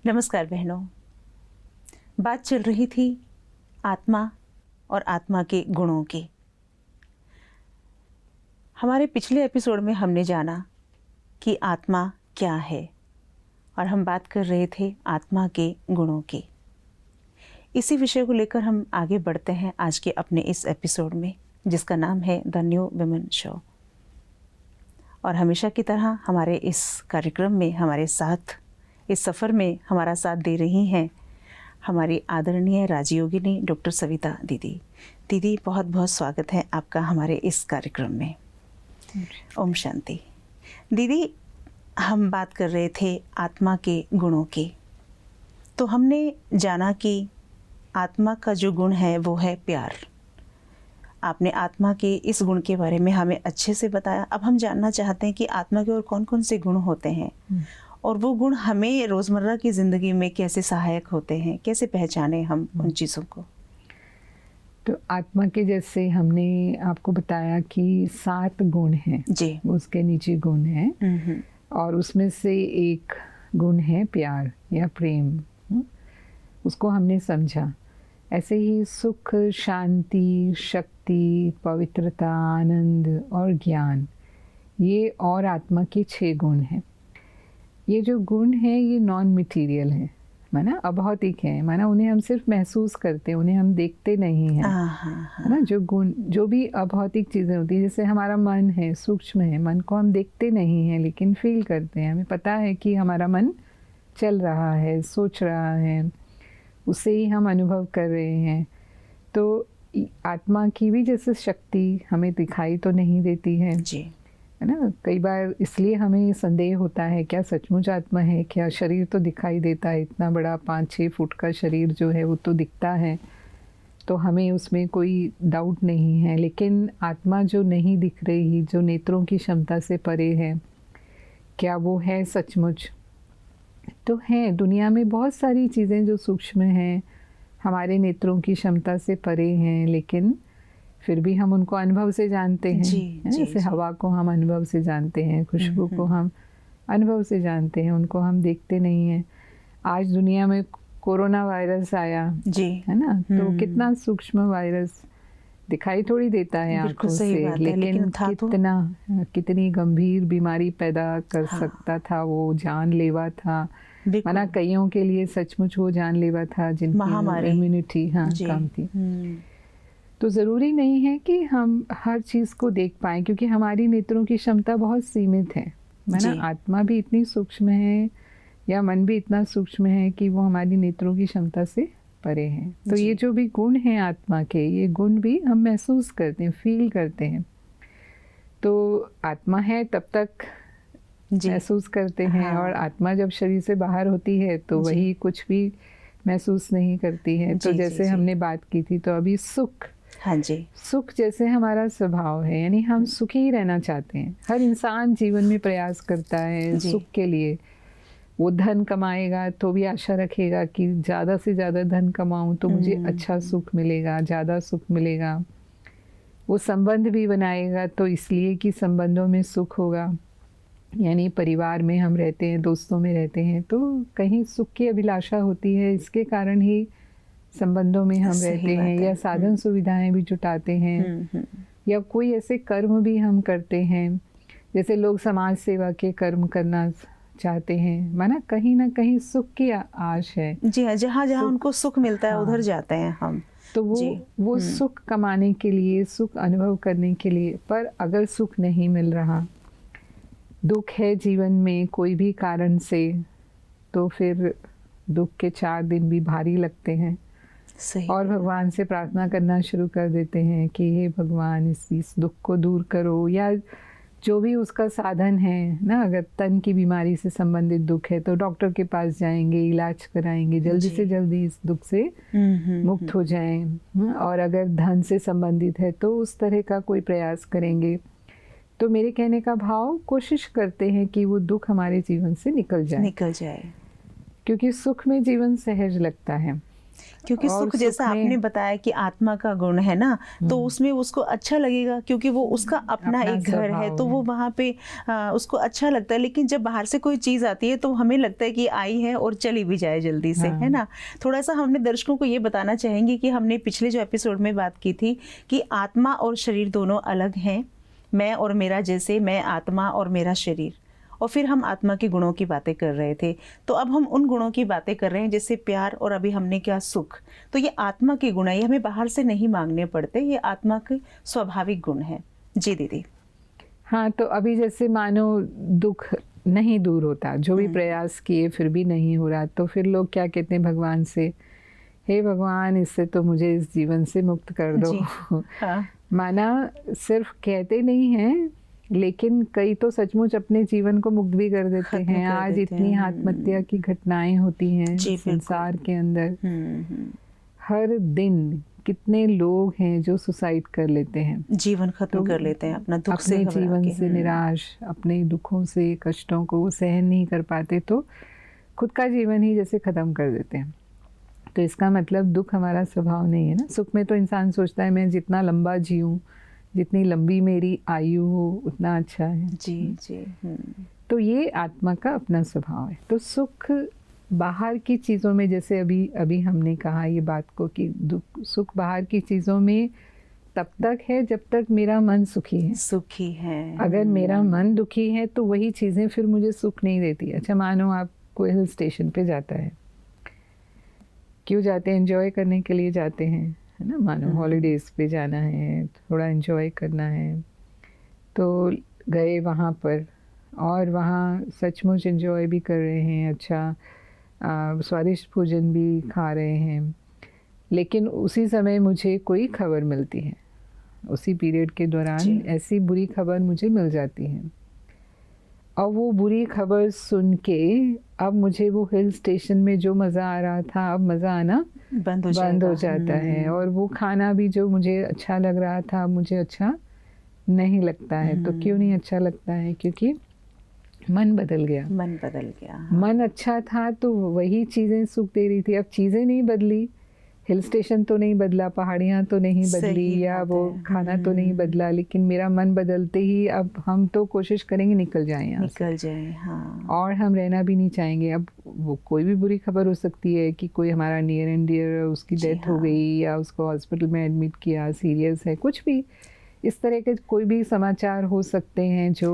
नमस्कार बहनों। बात चल रही थी आत्मा और आत्मा के गुणों की। हमारे पिछले एपिसोड में हमने जाना कि आत्मा क्या है और हम बात कर रहे थे आत्मा के गुणों की। इसी विषय को लेकर हम आगे बढ़ते हैं आज के अपने इस एपिसोड में, जिसका नाम है द न्यू विमेन शो। और हमेशा की तरह हमारे इस कार्यक्रम में हमारे साथ, इस सफ़र में हमारा साथ दे रही हैं हमारी आदरणीय राजयोगिनी डॉक्टर सविता दीदी। दीदी, बहुत बहुत स्वागत है आपका हमारे इस कार्यक्रम में। ओम शांति। दीदी, हम बात कर रहे थे आत्मा के गुणों की। तो हमने जाना कि आत्मा का जो गुण है वो है प्यार। आपने आत्मा के इस गुण के बारे में हमें अच्छे से बताया। अब हम जानना चाहते हैं कि आत्मा के और कौन कौन से गुण होते हैं और वो गुण हमें रोज़मर्रा की ज़िंदगी में कैसे सहायक होते हैं, कैसे पहचाने हम उन चीज़ों को। तो आत्मा के जैसे हमने आपको बताया कि 7 गुण हैं जी। उसके नीचे गुण हैं और उसमें से एक गुण है प्यार या प्रेम। उसको हमने समझा। ऐसे ही सुख, शांति, शक्ति, पवित्रता, आनंद और ज्ञान, ये और आत्मा के 6 गुण हैं। ये जो गुण हैं ये नॉन मटीरियल हैं, माना अभौतिक हैं, माना उन्हें हम सिर्फ महसूस करते हैं, उन्हें हम देखते नहीं हैं, है ना। जो गुण, जो भी अभौतिक चीज़ें होती हैं, जैसे हमारा मन है, सूक्ष्म है, मन को हम देखते नहीं हैं लेकिन फील करते हैं। हमें पता है कि हमारा मन चल रहा है, सोच रहा है, उससे ही हम अनुभव कर रहे हैं। तो आत्मा की भी जैसे शक्ति हमें दिखाई तो नहीं देती है जी, है ना। कई बार इसलिए हमें संदेह होता है, क्या सचमुच आत्मा है क्या? शरीर तो दिखाई देता है, इतना बड़ा 5-6 फुट का शरीर जो है वो तो दिखता है, तो हमें उसमें कोई डाउट नहीं है। लेकिन आत्मा जो नहीं दिख रही, जो नेत्रों की क्षमता से परे है, क्या वो है सचमुच? तो है, दुनिया में बहुत सारी चीज़ें जो सूक्ष्म हैं, हमारे नेत्रों की क्षमता से परे हैं, लेकिन फिर भी हम उनको अनुभव से जानते हैं। जैसे हवा को हम अनुभव से जानते हैं, खुशबू को हम अनुभव से जानते हैं, उनको हम देखते नहीं हैं। आज दुनिया में कोरोना वायरस आया जी, है ना, तो कितना सूक्ष्म वायरस दिखाई थोड़ी देता है आंखों से, लेकिन कितनी गंभीर बीमारी पैदा कर सकता था, वो जानलेवा था। माना कईयों के लिए सचमुच वो जानलेवा था, जिनकी इम्यूनिटी कम थी। तो ज़रूरी नहीं है कि हम हर चीज़ को देख पाएँ, क्योंकि हमारी नेत्रों की क्षमता बहुत सीमित है। माना आत्मा भी इतनी सूक्ष्म है या मन भी इतना सूक्ष्म है कि वो हमारी नेत्रों की क्षमता से परे हैं। तो ये जो भी गुण हैं आत्मा के, ये गुण भी हम महसूस करते हैं, फील करते हैं। तो आत्मा है तब तक महसूस करते हैं, और आत्मा जब शरीर से बाहर होती है तो वही कुछ भी महसूस नहीं करती है। तो जैसे हमने बात की थी, तो अभी सुख, सुख जैसे हमारा स्वभाव है, यानी हम सुखी ही रहना चाहते हैं। हर इंसान जीवन में प्रयास करता है सुख के लिए। वो धन कमाएगा तो भी आशा रखेगा कि ज़्यादा से ज़्यादा धन कमाऊं तो मुझे अच्छा सुख मिलेगा, ज़्यादा सुख मिलेगा। वो संबंध भी बनाएगा तो इसलिए कि संबंधों में सुख होगा, यानी परिवार में हम रहते हैं, दोस्तों में रहते हैं, तो कहीं सुख की अभिलाषा होती है, इसके कारण ही संबंधों में हम रहते हैं, या साधन सुविधाएं भी जुटाते हैं, या कोई ऐसे कर्म भी हम करते हैं। जैसे लोग समाज सेवा के कर्म करना चाहते हैं, माना कहीं ना कहीं सुख की आश है। जी हाँ, जहाँ जहाँ उनको सुख मिलता है उधर जाते हैं हम। तो वो सुख कमाने के लिए, सुख अनुभव करने के लिए। पर अगर सुख नहीं मिल रहा, दुख है जीवन में कोई भी कारण से, तो फिर दुख के 4 दिन भी भारी लगते हैं। और भगवान से प्रार्थना करना शुरू कर देते हैं कि हे भगवान, इस दुख को दूर करो, या जो भी उसका साधन है ना। अगर तन की बीमारी से संबंधित दुख है तो डॉक्टर के पास जाएंगे, इलाज कराएंगे, जल्दी से जल्दी इस दुख से मुक्त हो जाएं। और अगर धन से संबंधित है तो उस तरह का कोई प्रयास करेंगे। तो मेरे कहने का भाव, कोशिश करते हैं कि वो दुख हमारे जीवन से निकल जाए, क्योंकि सुख में जीवन सहज लगता है। क्योंकि और सुख जैसा सुख में- आपने बताया कि आत्मा का गुण है ना, तो उसमें उसको अच्छा लगेगा क्योंकि वो उसका अपना एक घर है, तो वो वहाँ पे उसको अच्छा लगता है। लेकिन जब बाहर से कोई चीज़ आती है तो हमें लगता है कि आई है और चली भी जाए जल्दी से, है ना। थोड़ा सा हमने दर्शकों को ये बताना चाहेंगे कि हमने पिछले जो एपिसोड में बात की थी कि आत्मा और शरीर दोनों अलग हैं, मैं और मेरा, जैसे मैं आत्मा और मेरा शरीर, और फिर हम आत्मा के गुणों की बातें कर रहे थे। तो अब हम उन गुणों की बातें कर रहे हैं जैसे प्यार, और अभी हमने क्या सुख। तो ये आत्मा के गुण है, ये हमें बाहर से नहीं मांगने पड़ते, ये आत्मा के स्वाभाविक गुण है। जी दीदी। हाँ, तो अभी जैसे मानो दुख नहीं दूर होता, जो भी प्रयास किए फिर भी नहीं हो रहा, तो फिर लोग क्या कहते हैं भगवान से, हे भगवान इससे तो मुझे इस जीवन से मुक्त कर दो। हाँ। माना सिर्फ कहते नहीं हैं, लेकिन कई तो सचमुच अपने जीवन को मुक्त भी कर देते हैं। आज इतनी आत्महत्या की घटनाएं होती हैं संसार के अंदर। हर दिन कितने लोग हैं जो सुसाइड कर लेते हैं, जीवन खत्म कर लेते हैं अपना दुख से, अपने जीवन से निराश, अपने दुखों से, कष्टों को वो सहन नहीं कर पाते तो खुद का जीवन ही जैसे खत्म कर देते हैं। तो इसका मतलब दुख हमारा स्वभाव नहीं है ना। सुख में तो इंसान सोचता है मैं जितना लंबा जीऊँ, जितनी लंबी मेरी आयु हो उतना अच्छा है। जी जी। तो ये आत्मा का अपना स्वभाव है। तो सुख बाहर की चीज़ों में, जैसे अभी हमने कहा ये बात को कि दुख सुख बाहर की चीज़ों में तब तक है जब तक मेरा मन सुखी है। अगर मेरा मन दुखी है तो वही चीज़ें फिर मुझे सुख नहीं देती। अच्छा, मानो आप कोई हिल स्टेशन पे जाता है, क्यों जाते हैं? एंजॉय करने के लिए जाते हैं, है ना। मानो हॉलीडेज़ पे जाना है, थोड़ा एंजॉय करना है, तो गए वहाँ पर और वहाँ सचमुच एंजॉय भी कर रहे हैं, अच्छा स्वादिष्ट भोजन भी खा रहे हैं। लेकिन उसी समय मुझे कोई खबर मिलती है, उसी पीरियड के दौरान ऐसी बुरी खबर मुझे मिल जाती है, और वो बुरी खबर सुन के अब मुझे वो हिल स्टेशन में जो मज़ा आ रहा था अब मज़ा आना बंद हो जाता है। और वो खाना भी जो मुझे अच्छा लग रहा था अब मुझे अच्छा नहीं लगता है। तो क्यों नहीं अच्छा लगता है? क्योंकि मन बदल गया। मन अच्छा था तो वही चीज़ें सुख दे रही थी, अब चीज़ें नहीं बदली, हिल स्टेशन तो नहीं बदला, पहाड़ियाँ तो नहीं बदली, या वो खाना तो नहीं बदला, लेकिन मेरा मन बदलते ही अब हम तो कोशिश करेंगे निकल जाएं। हाँ। और हम रहना भी नहीं चाहेंगे। अब वो कोई भी बुरी खबर हो सकती है कि कोई हमारा नियर एंड डियर उसकी डेथ हो गई, या उसको हॉस्पिटल में एडमिट किया, सीरियस है, कुछ भी इस तरह के कोई भी समाचार हो सकते हैं जो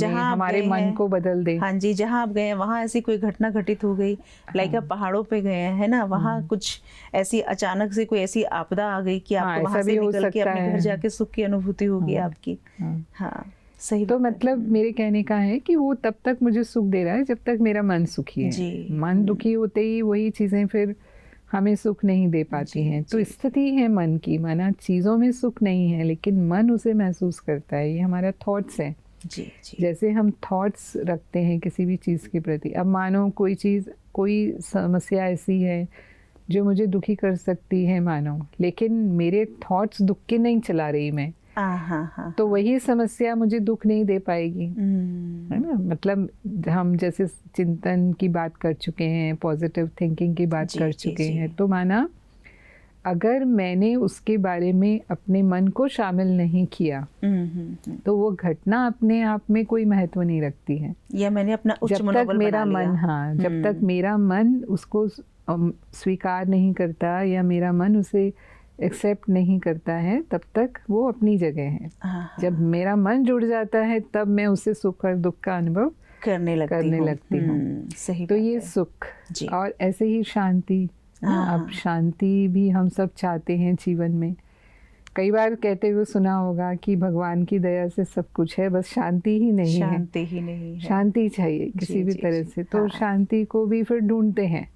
हमारे मन को बदल दे। हाँ जी, जहाँ आप गए हैं वहाँ ऐसी कोई घटना घटित हो गई, लाइक आप पहाड़ों पे गए हैं, है ना, वहाँ कुछ ऐसी अचानक से कोई ऐसी आपदा आ गई कि आपको वहाँ से निकल के अपने घर जाके सुख की अनुभूति होगी आपकी। हाँ सही। तो मतलब मेरे कहने का है कि वो तब तक मुझे सुख दे रहा है जब तक मेरा मन सुखी है। मन दुखी होते ही वही चीज़ें फिर हमें सुख नहीं दे पाती हैं। तो स्थिति है मन की, माना चीज़ों में सुख नहीं है लेकिन मन उसे महसूस करता है। ये हमारा थॉट्स है। जैसे हम थॉट्स रखते हैं किसी भी चीज़ के प्रति। अब मानो कोई समस्या ऐसी है जो मुझे दुखी कर सकती है मानो, लेकिन मेरे थॉट्स दुख के नहीं चला रही मैं, तो वही समस्या मुझे दुख नहीं दे पाएगी, है ना। मतलब हम जैसे चिंतन की बात कर चुके हैं, पॉजिटिव थिंकिंग की बात कर चुके हैं, तो माना अगर मैंने उसके बारे में अपने मन को शामिल नहीं किया तो वो घटना अपने आप में कोई महत्व नहीं रखती है, या मैंने अपना उच्च जब तक मेरा मन जब तक मेरा मन उसको स्वीकार नहीं करता या मेरा मन उसे एक्सेप्ट नहीं करता है तब तक वो अपनी जगह है। जब मेरा मन जुड़ जाता है तब मैं उसे सुख और दुख का अनुभव करने लगती हूँ। सही। तो ये सुख और ऐसे ही शांति। अब शांति भी हम सब चाहते हैं जीवन में। कई बार कहते हुए सुना होगा कि भगवान की दया से सब कुछ है, बस शांति ही नहीं है। शांति चाहिए किसी भी तरह से। तो शांति को भी फिर ढूंढते हैं।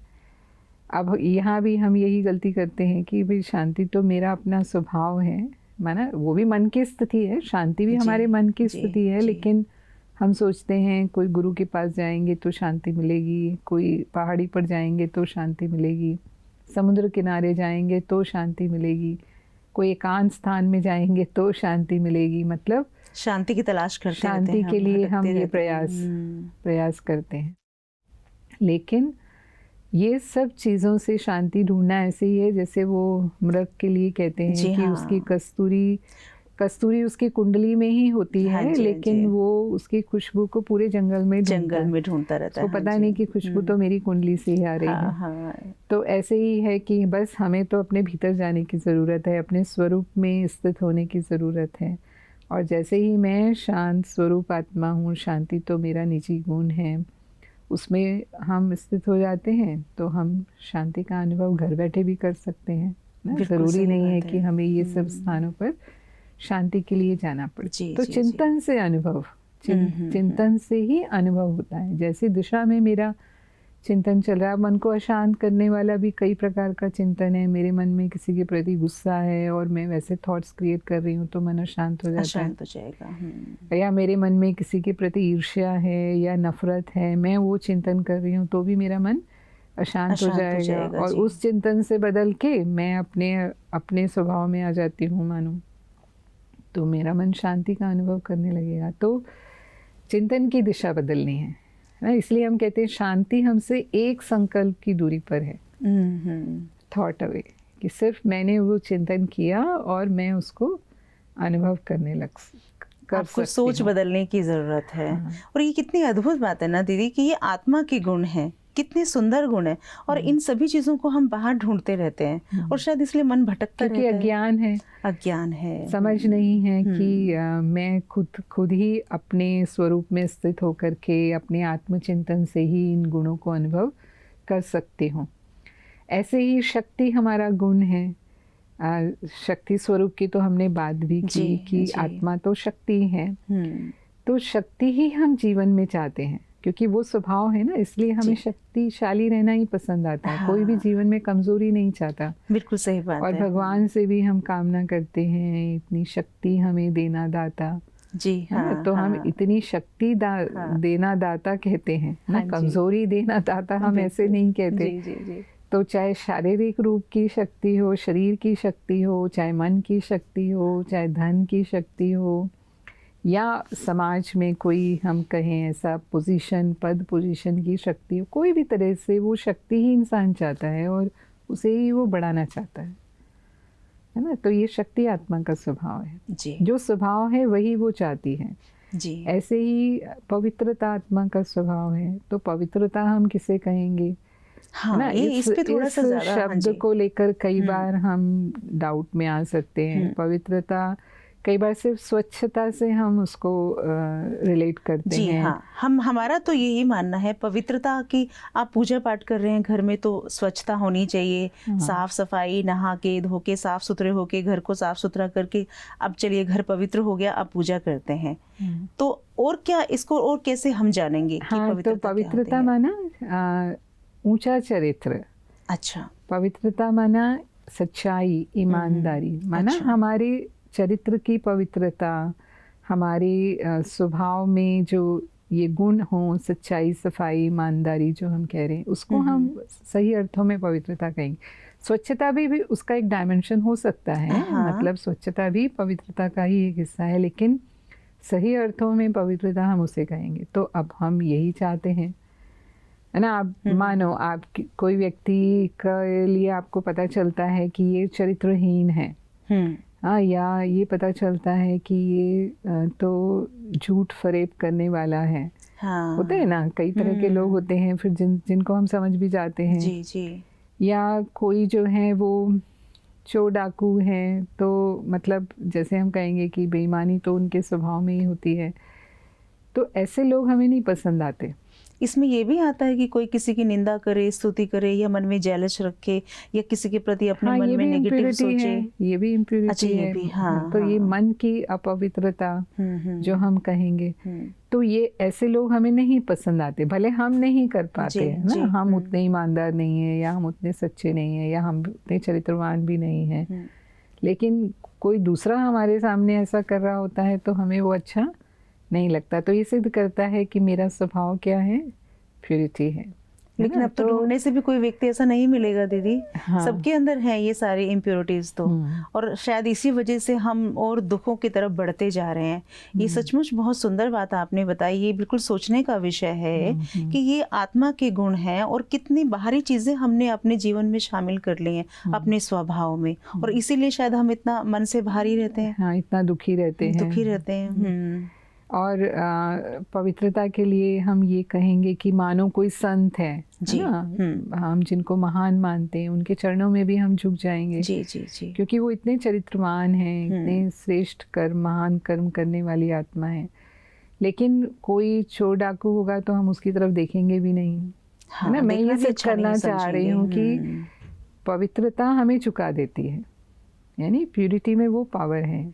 अब यहाँ भी हम यही गलती करते हैं कि भाई शांति तो मेरा अपना स्वभाव है, माना वो भी मन की स्थिति है, शांति भी हमारे मन की स्थिति है, लेकिन हम सोचते हैं कोई गुरु के पास जाएंगे तो शांति मिलेगी, कोई पहाड़ी पर जाएंगे तो शांति मिलेगी, समुद्र किनारे जाएंगे तो शांति मिलेगी, कोई एकांत स्थान में जाएंगे तो शांति मिलेगी। मतलब शांति की तलाश करते हैं, शांति के लिए हम ये प्रयास करते हैं। लेकिन ये सब चीज़ों से शांति ढूंढना ऐसे ही है जैसे वो मृग के लिए कहते हैं जी कि हाँ। उसकी कस्तूरी उसकी कुंडली में ही होती हाँ है, जी, हाँ लेकिन जी। वो उसकी खुशबू को पूरे जंगल में ढूंढता है। ढूंढता रहता उसको है। पता हाँ नहीं जी। कि खुशबू तो मेरी कुंडली से ही आ रही है। हाँ। तो ऐसे ही है कि बस हमें तो अपने भीतर जाने की ज़रूरत है, अपने स्वरूप में स्थित होने की ज़रूरत है। और जैसे ही मैं शांत स्वरूप आत्मा हूँ, शांति तो मेरा निजी गुण है, उसमें हम स्थित हो जाते हैं तो हम शांति का अनुभव घर बैठे भी कर सकते हैं ना। बिल्कुल ज़रूरी सही नहीं है बात कि है। हमें ये सब स्थानों पर शांति के लिए जाना पड़े। जी, तो जी, चिंतन से अनुभव, चिंतन से ही अनुभव होता है। जैसे दिशा में मेरा चिंतन चल रहा है, मन को अशांत करने वाला भी कई प्रकार का चिंतन है। मेरे मन में किसी के प्रति गुस्सा है और मैं वैसे थॉट्स क्रिएट कर रही हूँ तो मन अशांत हो जाता है। अशांत हो जाएगा। या मेरे मन में किसी के प्रति ईर्ष्या है या नफरत है, मैं वो चिंतन कर रही हूँ तो भी मेरा मन अशांत हो जाएगा। और जी। उस चिंतन से बदल के मैं अपने स्वभाव में आ जाती हूँ मानो, तो मेरा मन शांति का अनुभव करने लगेगा। तो चिंतन की दिशा बदलनी है ना। इसलिए हम कहते हैं शांति हमसे एक संकल्प की दूरी पर है, थॉट अवे, कि सिर्फ मैंने वो चिंतन किया और मैं उसको अनुभव करने कर आपको सकती सोच हूँ। बदलने की ज़रूरत है। हाँ। और ये कितनी अद्भुत बात है ना दीदी कि ये आत्मा के गुण हैं, कितने सुंदर गुण हैं। और इन सभी चीज़ों को हम बाहर ढूंढते रहते हैं और शायद इसलिए मन भटकता क्योंकि रहता अज्ञान है, अज्ञान है। समझ नहीं है कि मैं खुद ही अपने स्वरूप में स्थित होकर के अपने आत्मचिंतन से ही इन गुणों को अनुभव कर सकती हूँ। ऐसे ही शक्ति हमारा गुण है। शक्ति स्वरूप की तो हमने बात भी की कि आत्मा तो शक्ति है। तो शक्ति ही हम जीवन में चाहते हैं क्योंकि वो स्वभाव है ना, इसलिए हमें शक्तिशाली रहना ही पसंद आता है। कोई भी जीवन में कमजोरी नहीं चाहता। बिल्कुल सही बात और है। भगवान से भी हम कामना करते हैं इतनी शक्ति हमें देना दाता। जी हाँ। तो हम इतनी शक्ति देना दाता कहते हैं ना, कमजोरी देना दाता हम ऐसे नहीं कहते। जी। तो चाहे शारीरिक रूप की शक्ति हो, शरीर की शक्ति हो, चाहे मन की शक्ति हो, चाहे धन की शक्ति हो, या समाज में कोई हम कहें ऐसा पद पोजीशन की शक्ति हो, कोई भी तरह से वो शक्ति ही इंसान चाहता है और उसे ही वो बढ़ाना चाहता है ना। तो ये शक्ति आत्मा का स्वभाव है जी। जो स्वभाव है वही वो चाहती है जी। ऐसे ही पवित्रता आत्मा का स्वभाव है। तो पवित्रता हम किसे कहेंगे? हाँ, ना, इस पे थोड़ा सा ज़्यादा शब्द को लेकर कई बार हम डाउट में आ सकते हैं। पवित्रता कई बार सिर्फ स्वच्छता से हम उसको रिलेट करते जी हैं। हाँ, हमारा तो यही मानना है पवित्रता की। आप पूजा पाठ कर रहे हैं घर में तो स्वच्छता होनी चाहिए। साफ सफाई, नहा के धो के साफ सुथरे होके घर को साफ सुथरा करके अब चलिए घर पवित्र हो गया, अब पूजा करते हैं। तो और क्या इसको और कैसे हम जानेंगे कि तो पवित्रता माना ऊंचा चरित्र। अच्छा। पवित्रता माना सच्चाई, ईमानदारी, माना हमारे चरित्र की पवित्रता, हमारे स्वभाव में जो ये गुण हों, सच्चाई, सफाई, ईमानदारी जो हम कह रहे हैं, उसको हम सही अर्थों में पवित्रता कहेंगे। स्वच्छता भी उसका एक डायमेंशन हो सकता है। मतलब स्वच्छता भी पवित्रता का ही एक हिस्सा है, लेकिन सही अर्थों में पवित्रता हम उसे कहेंगे। तो अब हम यही चाहते हैं, है ना। आप मानो आप कोई व्यक्ति के लिए आपको पता चलता है कि ये चरित्रहीन है, हाँ, या ये पता चलता है कि ये तो झूठ फरेब करने वाला है। होते हैं ना, कई तरह के लोग होते हैं फिर जिनको हम समझ भी जाते हैं। जी। या कोई जो है वो चोर डाकू हैं, तो मतलब जैसे हम कहेंगे कि बेईमानी तो उनके स्वभाव में ही होती है। तो ऐसे लोग हमें नहीं पसंद आते। इसमें ये भी आता है कि कोई किसी की निंदा करे, स्तुति करे या मन में जेलस रखे या किसी के प्रति अपने मन में नेगेटिव सोचे। ये भी इम्प्योरिटी है। तो ये मन की अपवित्रता जो हम कहेंगे, तो ये ऐसे लोग हमें नहीं पसंद आते। भले हम नहीं कर पाते हैं ना, हम उतने ईमानदार नहीं है, या हम उतने सच्चे नहीं है, या हम उतने चरित्रवान भी नहीं है, लेकिन कोई दूसरा हमारे सामने ऐसा कर रहा होता है तो हमें वो अच्छा नहीं लगता। तो ये सिद्ध करता है कि मेरा स्वभाव क्या है, प्योरिटी है। लेकिन अब तो ढूंढने से भी कोई व्यक्ति ऐसा नहीं मिलेगा दीदी। हाँ। सबके अंदर है ये सारी इम्प्योरिटीज तो, और शायद इसी वजह से हम और दुखों की तरफ बढ़ते जा रहे हैं। ये सचमुच बहुत सुंदर बात आपने बताई, ये बिल्कुल सोचने का विषय है कि ये आत्मा के गुण हैं और कितनी बाहरी चीजें हमने अपने जीवन में शामिल कर ली हैं अपने स्वभाव में, और इसीलिए शायद हम इतना मन से भारी रहते हैं। हाँ, इतना दुखी रहते हैं। और पवित्रता के लिए हम ये कहेंगे कि मानो कोई संत है ना, हम जिनको महान मानते हैं उनके चरणों में भी हम झुक जाएंगे। जी जी जी। क्योंकि वो इतने चरित्रवान हैं, इतने श्रेष्ठ कर्म, महान कर्म करने वाली आत्मा है। लेकिन कोई चोर डाकू होगा तो हम उसकी तरफ देखेंगे भी नहीं, है ना। मैं ये सिद्ध करना चाह रही हूँ कि पवित्रता हमें चुका देती है, यानी प्यूरिटी में वो पावर है।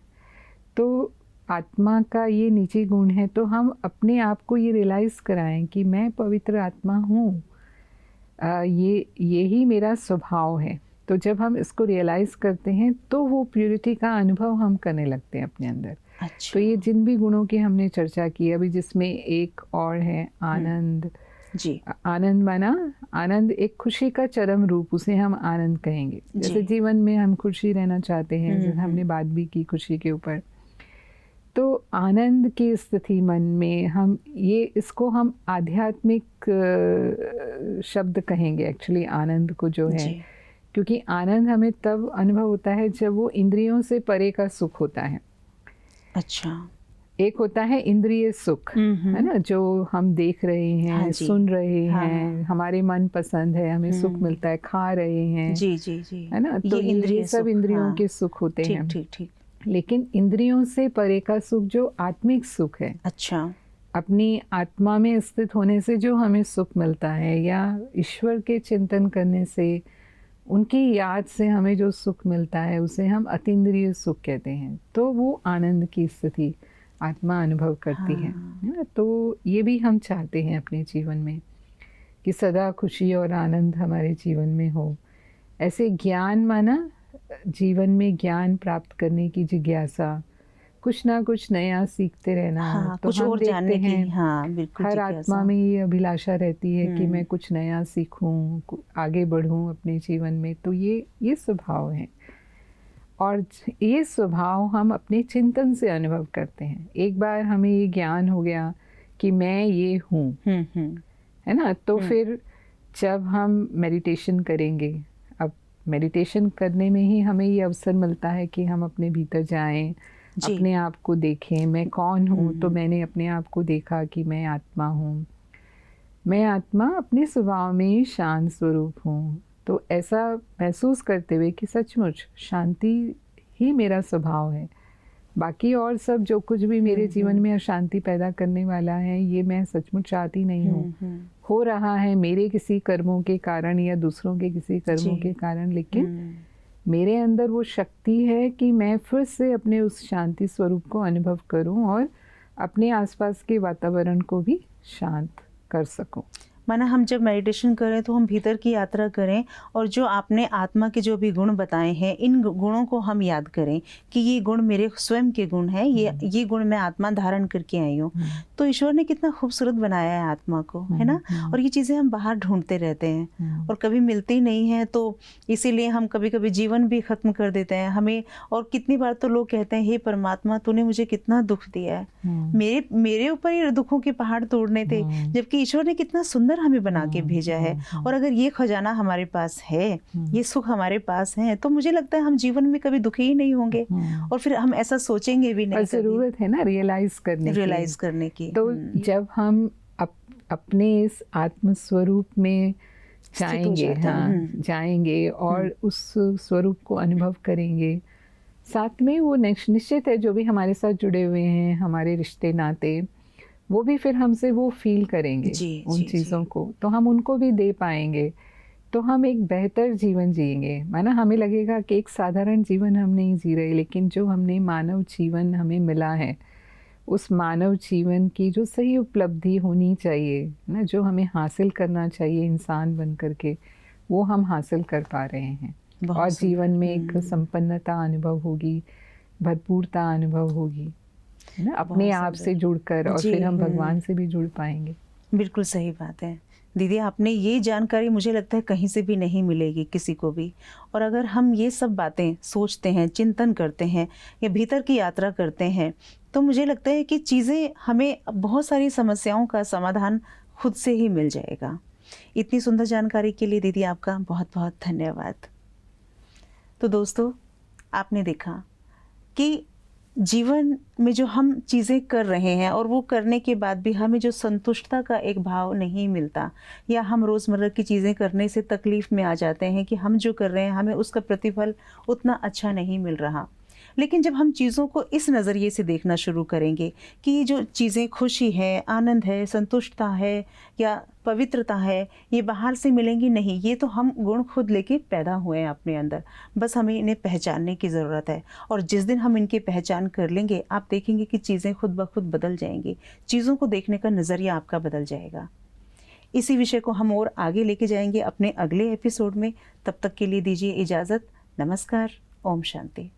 तो आत्मा का ये निजी गुण है, तो हम अपने आप को ये रियलाइज़ कराएं कि मैं पवित्र आत्मा हूँ, यही मेरा स्वभाव है। तो जब हम इसको रियलाइज़ करते हैं तो वो प्यूरिटी का अनुभव हम करने लगते हैं अपने अंदर। अच्छा। तो ये जिन भी गुणों की हमने चर्चा की अभी, जिसमें एक और है आनंद। जी। आनंद माना, आनंद एक खुशी का चरम रूप, उसे हम आनंद कहेंगे। जैसे जीवन में हम खुशी रहना चाहते हैं, जैसे हमने बात भी की खुशी के ऊपर। तो आनंद की स्थिति मन में हम इसको हम आध्यात्मिक शब्द कहेंगे एक्चुअली आनंद को, जो है। क्योंकि आनंद हमें तब अनुभव होता है जब वो इंद्रियों से परे का सुख होता है। अच्छा। एक होता है इंद्रिय सुख, है ना, जो हम देख रहे हैं, हाँ सुन रहे हैं, हमारे मन पसंद है, हमें सुख मिलता है, खा रहे हैं, जी जी जी, है ना। तो ये सब इंद्रियों के सुख होते हैं। ठीक ठीक। लेकिन इंद्रियों से परे का सुख जो आत्मिक सुख है, अच्छा, अपनी आत्मा में स्थित होने से जो हमें सुख मिलता है, या ईश्वर के चिंतन करने से, उनकी याद से हमें जो सुख मिलता है, उसे हम अतीन्द्रिय सुख कहते हैं। तो वो आनंद की स्थिति आत्मा अनुभव करती है ना। तो ये भी हम चाहते हैं अपने जीवन में कि सदा खुशी और आनंद हमारे जीवन में हो। ऐसे ज्ञान माना, जीवन में ज्ञान प्राप्त करने की जिज्ञासा, कुछ ना कुछ नया सीखते रहना। तो कुछ हम और देखते जानने हैं, की, बिल्कुल हर आत्मा में ये अभिलाषा रहती है कि मैं कुछ नया सीखूं, आगे बढ़ूं अपने जीवन में। तो ये स्वभाव है, और ये स्वभाव हम अपने चिंतन से अनुभव करते हैं। एक बार हमें ये ज्ञान हो गया कि मैं ये हूँ, है ना, तो फिर जब हम मेडिटेशन करेंगे, अब मेडिटेशन करने में ही हमें ये अवसर मिलता है कि हम अपने भीतर जाएं, अपने आप को देखें, मैं कौन हूँ। तो मैंने अपने आप को देखा कि मैं आत्मा हूँ, मैं आत्मा अपने स्वभाव में शांत स्वरूप हूँ। तो ऐसा महसूस करते हुए कि सचमुच शांति ही मेरा स्वभाव है, बाकी और सब जो कुछ भी मेरे जीवन में अशांति पैदा करने वाला है, ये मैं सचमुच चाहती नहीं हूँ। हो रहा है मेरे किसी कर्मों के कारण या दूसरों के किसी कर्मों के कारण, लेकिन मेरे अंदर वो शक्ति है कि मैं फिर से अपने उस शांति स्वरूप को अनुभव करूं और अपने आसपास के वातावरण को भी शांत कर सकूं। माना हम जब मेडिटेशन करें तो हम भीतर की यात्रा करें, और जो आपने आत्मा के जो भी गुण बताए हैं, इन गुणों को हम याद करें कि ये गुण मेरे स्वयं के गुण हैं, ये गुण मैं आत्मा धारण करके आई हूँ। तो ईश्वर ने कितना खूबसूरत बनाया है आत्मा को, है ना। और ये चीज़ें हम बाहर ढूंढते रहते हैं और कभी मिलती नहीं है, तो इसीलिए हम कभी कभी जीवन भी ख़त्म कर देते हैं हमें। और कितनी बार तो लोग कहते हैं, हे परमात्मा, तूने मुझे कितना दुख दिया है, मेरे ऊपर ये दुखों के पहाड़ तोड़ने थे, जबकि ईश्वर ने कितना सुंदर हमें बना के भेजा है। और अगर ये खजाना हमारे पास है, ये सुख हमारे पास है, तो मुझे लगता है हम जीवन में कभी दुखी ही नहीं होंगे, और फिर हम ऐसा सोचेंगे भी नहीं। जरूरत है ना रियलाइज करने की। तो जब हम अपने इस आत्म स्वरूप में जाएंगे और उस स्वरूप को अनुभव करेंगे, साथ में वो निश्चित है जो भी हमारे साथ जुड़े हुए हैं, हमारे रिश्ते नाते, वो भी फिर हमसे वो फील करेंगे उन चीज़ों को, तो हम उनको भी दे पाएंगे। तो हम एक बेहतर जीवन जिएंगे। माना हमें लगेगा कि एक साधारण जीवन हम नहीं जी रहे, लेकिन जो हमने मानव जीवन हमें मिला है, उस मानव जीवन की जो सही उपलब्धि होनी चाहिए ना, जो हमें हासिल करना चाहिए इंसान बन करके, वो हम हासिल कर पा रहे हैं। और जीवन में एक संपन्नता अनुभव होगी, भरपूरता अनुभव होगी, है ना, अपने आप से जुड़कर, और फिर हम भगवान से भी जुड़ पाएंगे। बिल्कुल सही बात है। दीदी, आपने ये जानकारी मुझे लगता है कहीं से भी नहीं मिलेगी किसी को भी। और अगर हम ये सब बातें सोचते हैं, चिंतन करते हैं या भीतर की यात्रा करते हैं, तो मुझे लगता है कि चीज़ें हमें बहुत सारी समस्याओं का समाधान खुद से ही मिल जाएगा। इतनी सुंदर जानकारी के लिए दीदी आपका बहुत बहुत धन्यवाद। तो दोस्तों, आपने देखा कि जीवन में जो हम चीज़ें कर रहे हैं और वो करने के बाद भी हमें जो संतुष्टता का एक भाव नहीं मिलता, या हम रोज़मर्रा की चीज़ें करने से तकलीफ़ में आ जाते हैं कि हम जो कर रहे हैं हमें उसका प्रतिफल उतना अच्छा नहीं मिल रहा। लेकिन जब हम चीज़ों को इस नज़रिए से देखना शुरू करेंगे कि ये जो चीज़ें खुशी है, आनंद है, संतुष्टता है या पवित्रता है, ये बाहर से मिलेंगी नहीं, ये तो हम गुण खुद लेके पैदा हुए हैं अपने अंदर। बस हमें इन्हें पहचानने की ज़रूरत है, और जिस दिन हम इनकी पहचान कर लेंगे, आप देखेंगे कि चीज़ें खुद ब खुद बदल जाएंगी। चीज़ों को देखने का नज़रिया आपका बदल जाएगा। इसी विषय को हम और आगे लेके जाएंगे अपने अगले एपिसोड में। तब तक के लिए दीजिए इजाज़त। नमस्कार। ओम शांति।